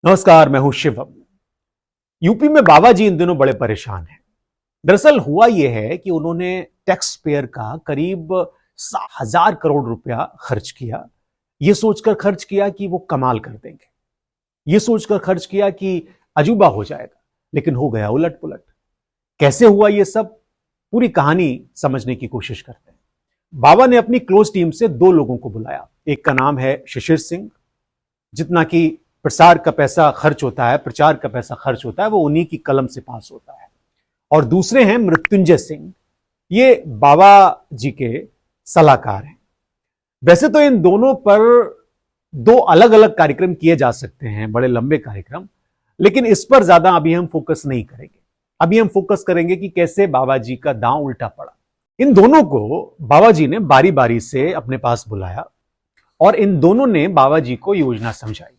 नमस्कार, मैं हूं शिवम। यूपी में बाबा जी इन दिनों बड़े परेशान हैं। दरअसल हुआ यह है कि उन्होंने टैक्स पेयर का करीब 1,000 करोड़ रुपया खर्च किया। यह सोचकर खर्च किया कि वो कमाल कर देंगे, यह सोचकर खर्च किया कि अजूबा हो जाएगा, लेकिन हो गया उलट पुलट। कैसे हुआ यह सब, पूरी कहानी समझने की कोशिश करते हैं। बाबा ने अपनी क्लोज टीम से 2 लोगों को बुलाया। एक का नाम है शिशिर सिंह, जितना कि प्रसार का पैसा खर्च होता है, प्रचार का पैसा खर्च होता है, वो उन्हीं की कलम से पास होता है। और दूसरे हैं मृत्युंजय सिंह, ये बाबा जी के सलाहकार हैं। वैसे तो इन दोनों पर 2 अलग अलग कार्यक्रम किए जा सकते हैं, बड़े लंबे कार्यक्रम, लेकिन इस पर ज्यादा अभी हम फोकस नहीं करेंगे। अभी हम फोकस करेंगे कि कैसे बाबा जी का दांव उल्टा पड़ा। इन दोनों को बाबा जी ने बारी बारी से अपने पास बुलाया और इन दोनों ने बाबा जी को योजना समझाई।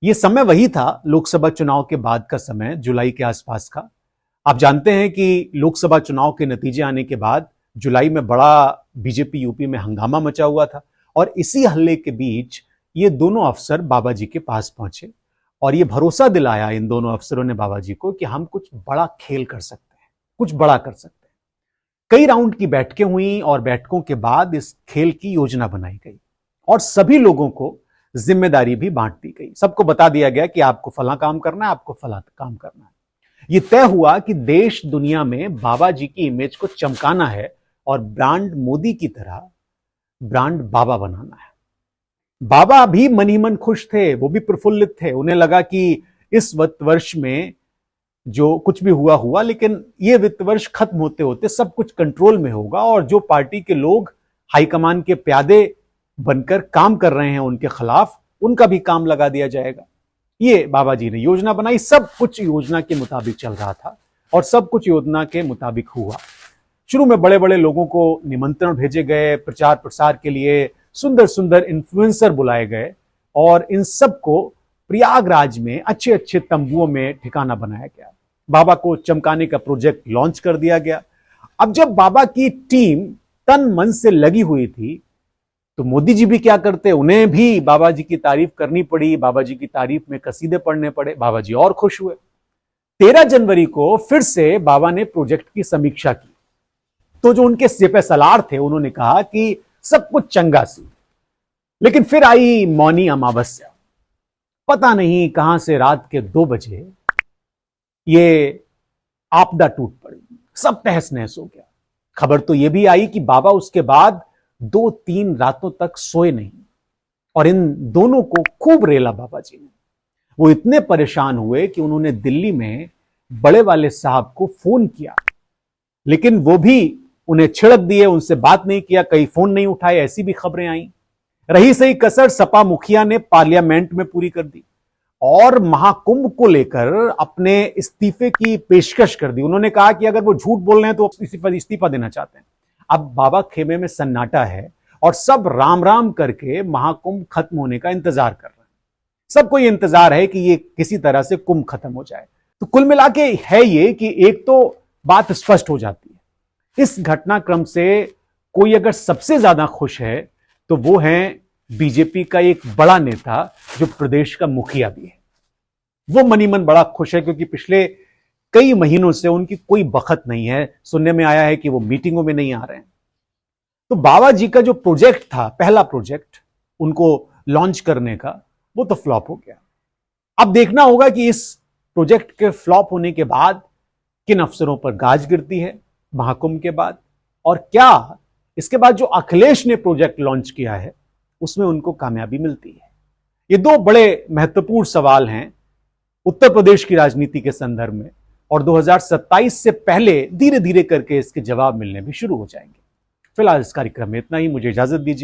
यह समय वही था, लोकसभा चुनाव के बाद का समय, जुलाई के आसपास का। आप जानते हैं कि लोकसभा चुनाव के नतीजे आने के बाद जुलाई में बड़ा बीजेपी यूपी में हंगामा मचा हुआ था और इसी हल्ले के बीच ये दोनों अफसर बाबा जी के पास पहुंचे और ये भरोसा दिलाया इन दोनों अफसरों ने बाबा जी को कि हम कुछ बड़ा खेल कर सकते हैं, कुछ बड़ा कर सकते हैं। कई राउंड की बैठकें हुई और बैठकों के बाद इस खेल की योजना बनाई गई और सभी लोगों को जिम्मेदारी भी बांट दी गई। सबको बता दिया गया कि आपको फला काम करना है, आपको फला काम करना है। यह तय हुआ कि देश दुनिया में बाबा जी की इमेज को चमकाना है और ब्रांड मोदी की तरह ब्रांड बाबा बनाना है। बाबा भी मन ही मन खुश थे, वो भी प्रफुल्लित थे। उन्हें लगा कि इस वित्त वर्ष में जो कुछ भी हुआ हुआ, लेकिन यह वित्त वर्ष खत्म होते होते सब कुछ कंट्रोल में होगा और जो पार्टी के लोग हाईकमान के प्यादे बनकर काम कर रहे हैं उनके खिलाफ, उनका भी काम लगा दिया जाएगा। ये बाबा जी ने योजना बनाई। सब कुछ योजना के मुताबिक चल रहा था और सब कुछ योजना के मुताबिक हुआ। शुरू में बड़े बड़े लोगों को निमंत्रण भेजे गए, प्रचार प्रसार के लिए सुंदर सुंदर इन्फ्लुएंसर बुलाए गए और इन सबको प्रयागराज में अच्छे अच्छे तंबुओं में ठिकाना बनाया गया। बाबा को चमकाने का प्रोजेक्ट लॉन्च कर दिया गया। अब जब बाबा की टीम तन मन से लगी हुई थी तो मोदी जी भी क्या करते, उन्हें भी बाबा जी की तारीफ करनी पड़ी, बाबा जी की तारीफ में कसीदे पढ़ने पड़े। बाबा जी और खुश हुए। 13 जनवरी को फिर से बाबा ने प्रोजेक्ट की समीक्षा की तो जो उनके सिपह सलार थे उन्होंने कहा कि सब कुछ चंगा सी, लेकिन फिर आई मौनी अमावस्या। पता नहीं कहां से रात के 2 बजे ये आपदा टूट पड़ी, सब तहस नहस हो गया। खबर तो यह भी आई कि बाबा उसके बाद 2-3 रातों तक सोए नहीं और इन दोनों को खूब रेला बाबा जी ने। वो इतने परेशान हुए कि उन्होंने दिल्ली में बड़े वाले साहब को फोन किया, लेकिन वो भी उन्हें छिड़क दिए, उनसे बात नहीं किया, कई फोन नहीं उठाए, ऐसी भी खबरें आई। रही सही कसर सपा मुखिया ने पार्लियामेंट में पूरी कर दी और महाकुंभ को लेकर अपने इस्तीफे की पेशकश कर दी। उन्होंने कहा कि अगर वो झूठ बोल रहे हैं तो इस्तीफा देना चाहते हैं। अब बाबा खेमे में सन्नाटा है और सब राम राम करके महाकुंभ खत्म होने का इंतजार कर रहे हैं। सबको ये इंतजार है कि ये किसी तरह से कुंभ खत्म हो जाए। तो कुल मिला के है ये कि एक तो बात स्पष्ट हो जाती है, इस घटनाक्रम से कोई अगर सबसे ज्यादा खुश है तो वो है बीजेपी का एक बड़ा नेता जो प्रदेश का मुखिया भी है। वो मनी मन बड़ा खुश है क्योंकि पिछले कई महीनों से उनकी कोई बखत नहीं है। सुनने में आया है कि वो मीटिंगों में नहीं आ रहे हैं। तो बाबा जी का जो प्रोजेक्ट था, पहला प्रोजेक्ट उनको लॉन्च करने का, वो तो फ्लॉप हो गया। अब देखना होगा कि इस प्रोजेक्ट के फ्लॉप होने के बाद किन अफसरों पर गाज गिरती है महाकुंभ के बाद, और क्या इसके बाद जो अखिलेश ने प्रोजेक्ट लॉन्च किया है उसमें उनको कामयाबी मिलती है। ये 2 बड़े महत्वपूर्ण सवाल हैं उत्तर प्रदेश की राजनीति के संदर्भ में, और 2027 से पहले धीरे धीरे करके इसके जवाब मिलने भी शुरू हो जाएंगे। फिलहाल इस कार्यक्रम में इतना ही। मुझे इजाजत दीजिए।